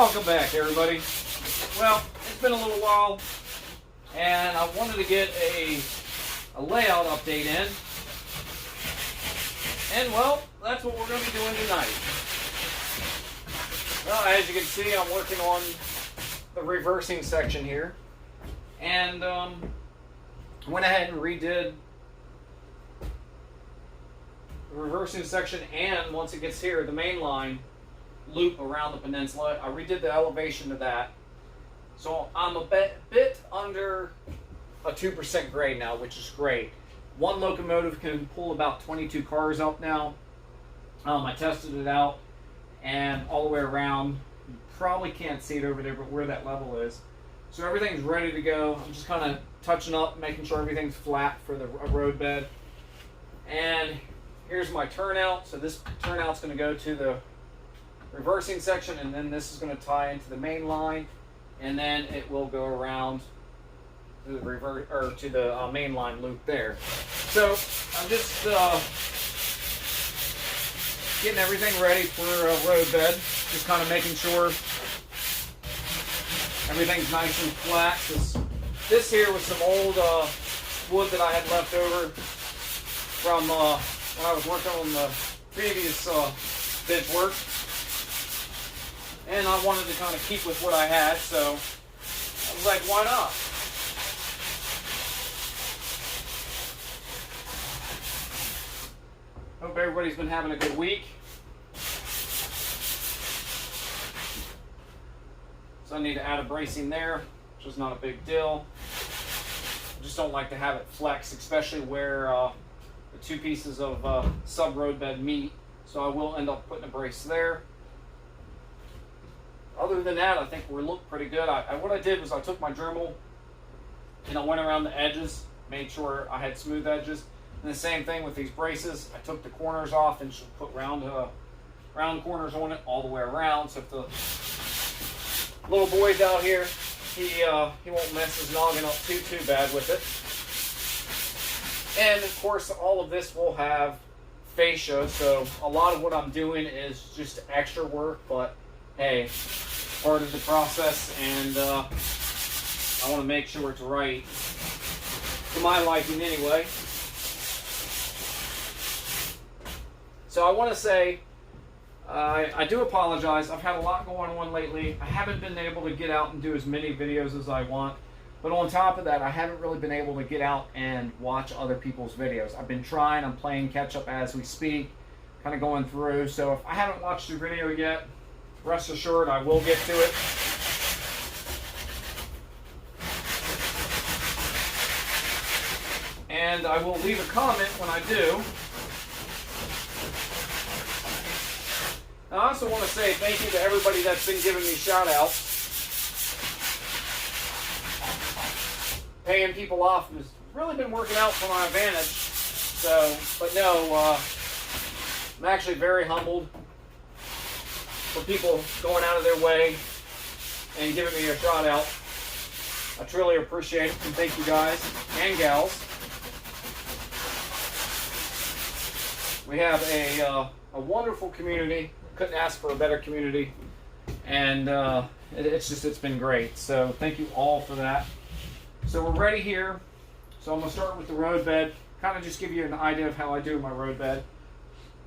Welcome back, everybody. Well, it's been a little while, and I wanted to get a layout update in. And, well, that's what we're going to be doing tonight. Well, as you can see, I'm working on the reversing section here. And went ahead and redid the reversing section, and once it gets here, the main line loop around the peninsula. I redid the elevation of that. So I'm a bit under a 2% grade now, which is great. One locomotive can pull about 22 cars up now. I tested it out, and all the way around, you probably can't see it over there, but where that level is. So everything's ready to go. I'm just kind of touching up, making sure everything's flat for the roadbed. And here's my turnout. So this turnout's going to go to the reversing section, and then this is going to tie into the main line, and then it will go around to the main line loop there. So I'm just getting everything ready for a roadbed. Just kind of making sure everything's nice and flat. This here was some old wood that I had left over from when I was working on the previous bench work. And I wanted to kind of keep with what I had, so I was like, why not? Hope everybody's been having a good week. So I need to add a bracing there, which is not a big deal. I just don't like to have it flex, especially where the two pieces of sub-roadbed meet. So I will end up putting a brace there. Other than that, I think we look pretty good. What I did was I took my Dremel and I went around the edges, made sure I had smooth edges. And the same thing with these braces. I took the corners off and just put round corners on it all the way around. So if the little boy's out here, he won't mess his noggin up too bad with it. And of course, all of this will have fascia. So a lot of what I'm doing is just extra work, but hey, part of the process, and I want to make sure it's right to my liking anyway. So I want to say, I do apologize. I've had a lot going on lately. I haven't been able to get out and do as many videos as I want. But on top of that, I haven't really been able to get out and watch other people's videos. I've been trying. I'm playing catch up as we speak, kind of going through. So if I haven't watched your video yet, rest assured I will get to it. And I will leave a comment when I do. I also want to say thank you to everybody that's been giving me shout outs. Paying people off has really been working out for my advantage. So, but no, I'm actually very humbled for people going out of their way and giving me a shout out. I truly appreciate it, and thank you guys and gals. We have a wonderful community. Couldn't ask for a better community, and it's been great. So thank you all for that. So we're ready here. So I'm going to start with the roadbed, kind of just give you an idea of how I do my roadbed.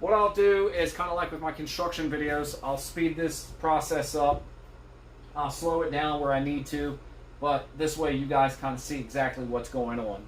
What I'll do is kind of like with my construction videos, I'll speed this process up. I'll slow it down where I need to, but this way you guys kind of see exactly what's going on.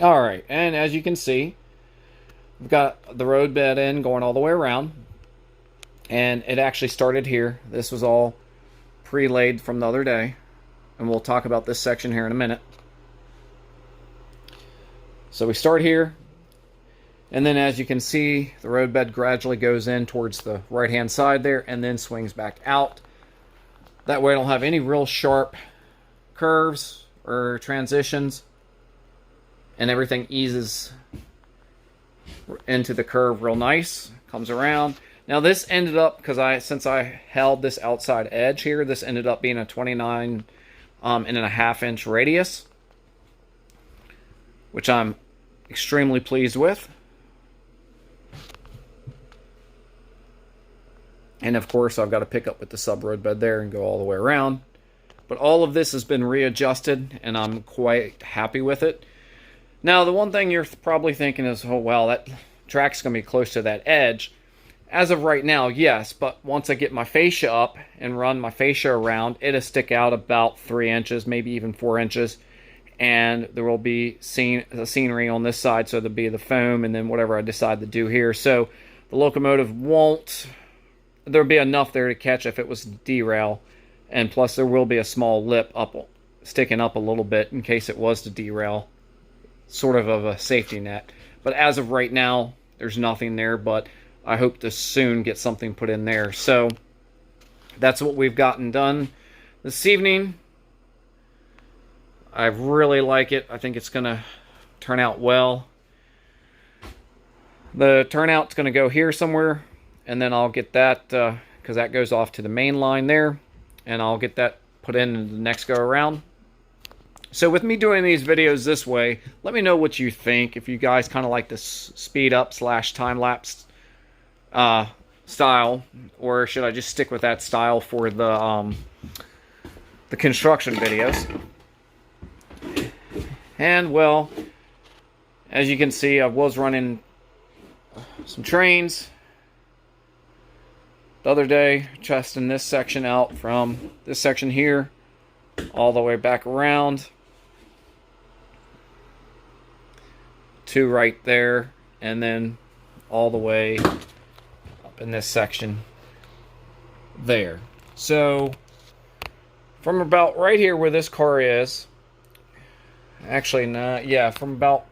All right, and as you can see, we've got the roadbed in going all the way around, and it actually started here. This was all pre-laid from the other day, and we'll talk about this section here in a minute. So we start here, and then as you can see, the roadbed gradually goes in towards the right-hand side there, and then swings back out. That way I don't have any real sharp curves or transitions, and everything eases into the curve real nice, comes around. Now this ended up, because since I held this outside edge here, this ended up being a 29.5 inch radius, which I'm extremely pleased with. And of course I've got to pick up with the sub roadbed there and go all the way around. But all of this has been readjusted, and I'm quite happy with it. Now the one thing you're probably thinking is, oh well, that track's going to be close to that edge. As of right now, yes, but once I get my fascia up and run my fascia around, it'll stick out about 3 inches, maybe even 4 inches. And there will be scenery on this side, so there'll be the foam and then whatever I decide to do here. So the locomotive won't, there'll be enough there to catch if it was derail. And plus there will be a small lip up, sticking up a little bit in case it was to derail. Sort of a safety net. But as of right now, there's nothing there, but I hope to soon get something put in there. So that's what we've gotten done this evening. I really like it. I think it's going to turn out well. The turnout's going to go here somewhere, and then I'll get that, because that goes off to the main line there, and I'll get that put in the next go around. So with me doing these videos this way, let me know what you think. If you guys kind of like this speed up / time lapse style, or should I just stick with that style for the construction videos? And well, as you can see, I was running some trains the other day, testing this section out from this section here all the way back around to right there, and then all the way up in this section there. So from about right here where this car is, actually not, yeah, from about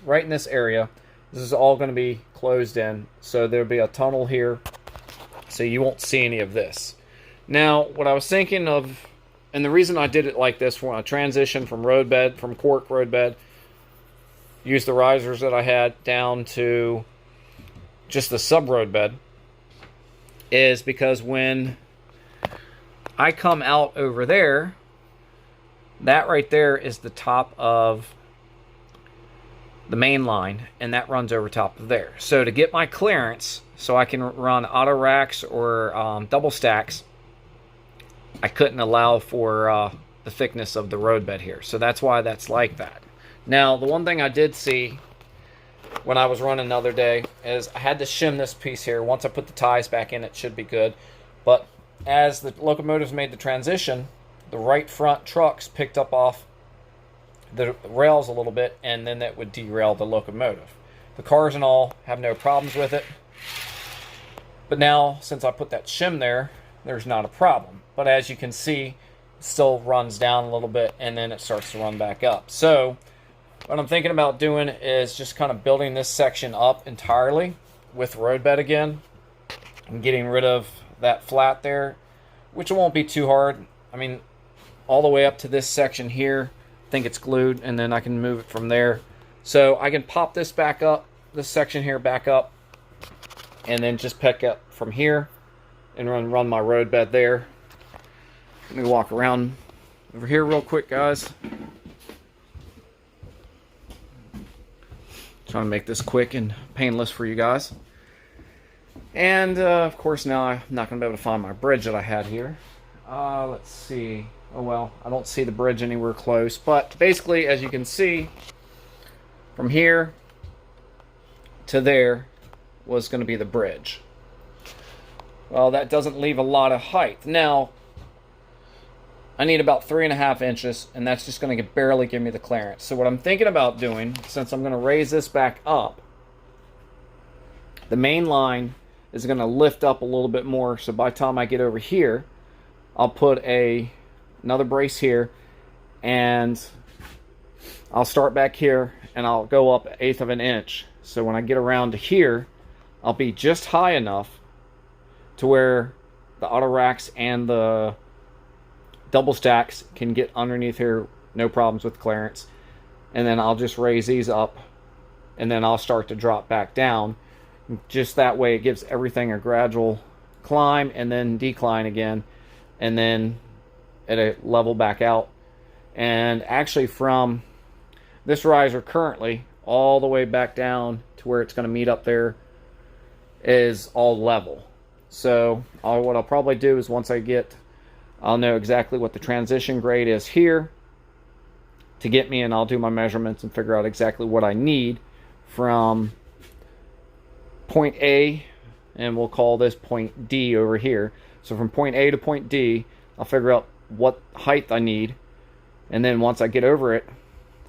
right in this area, this is all going to be closed in, so there'll be a tunnel here, so you won't see any of this. Now what I was thinking of, and the reason I did it like this, when I transitioned from roadbed, from cork roadbed, used the risers that I had down to just the sub roadbed, is because when I come out over there, that right there is the top of the main line, and that runs over top of there. So to get my clearance, so I can run auto racks or double stacks, I couldn't allow for the thickness of the roadbed here. So that's why that's like that. Now, the one thing I did see when I was running the other day is I had to shim this piece here. Once I put the ties back in, it should be good. But as the locomotives made the transition, the right front trucks picked up off the rails a little bit, and then that would derail the locomotive. The cars and all have no problems with it. But now, since I put that shim there, there's not a problem. But as you can see, it still runs down a little bit, and then it starts to run back up. So what I'm thinking about doing is just kind of building this section up entirely with roadbed again and getting rid of that flat there, which won't be too hard. I mean, all the way up to this section here, I think it's glued, and then I can move it from there. So I can pop this back up, this section here back up, and then just pick up from here and run my roadbed there. Let me walk around over here real quick, guys. Trying to make this quick and painless for you guys. And of course now I'm not going to be able to find my bridge that I had here. Let's see. Oh well, I don't see the bridge anywhere close. But basically, as you can see, from here to there was going to be the bridge. Well, that doesn't leave a lot of height. Now, I need about 3.5 inches, and that's just going to barely give me the clearance. So what I'm thinking about doing, since I'm going to raise this back up, the main line is going to lift up a little bit more. So by the time I get over here, I'll put another brace here, and I'll start back here, and I'll go up 1/8 of an inch. So when I get around to here, I'll be just high enough to where the auto racks and the double stacks can get underneath here, no problems with clearance. And then I'll just raise these up, and then I'll start to drop back down. Just that way it gives everything a gradual climb and then decline again, and then it'll level back out. And actually from this riser currently all the way back down to where it's going to meet up there is all level. So what I'll probably do is once I'll know exactly what the transition grade is here to get me, and I'll do my measurements and figure out exactly what I need from point A, and we'll call this point D over here. So from point A to point D, I'll figure out what height I need, and then once I get over it,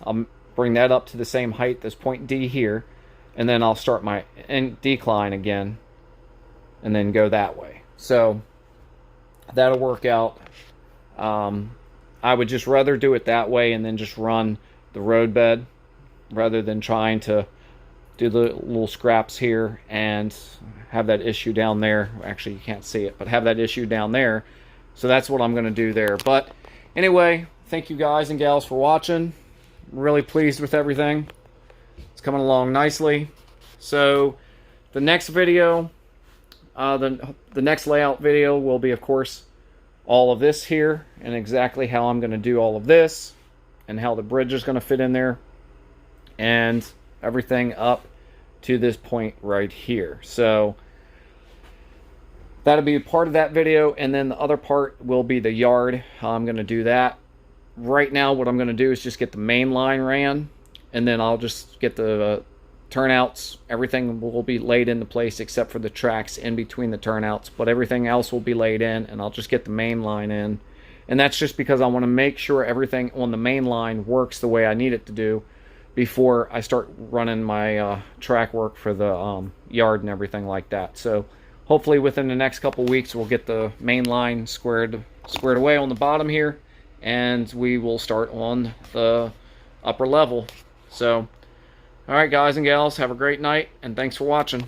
I'll bring that up to the same height as point D here, and then I'll start my decline again and then go that way. So that'll work out. I would just rather do it that way and then just run the road bed rather than trying to do the little scraps here and have that issue down there. Actually, you can't see it, but have that issue down there. So that's what I'm going to do there. But anyway, thank you guys and gals for watching. I'm really pleased with everything. It's coming along nicely. So the next video, the next layout video will be, of course, all of this here and exactly how I'm going to do all of this and how the bridge is going to fit in there and everything up to this point right here. So that'll be a part of that video, and then the other part will be the yard, how I'm going to do that. Right now what I'm going to do is just get the main line ran, and then I'll just get the turnouts. Everything will be laid into place except for the tracks in between the turnouts, but everything else will be laid in, and I'll just get the main line in. And that's just because I want to make sure everything on the main line works the way I need it to do before I start running my track work for the yard and everything like that. So hopefully within the next couple weeks we'll get the main line squared away on the bottom here, and we will start on the upper level. So alright guys and gals, have a great night, and thanks for watching.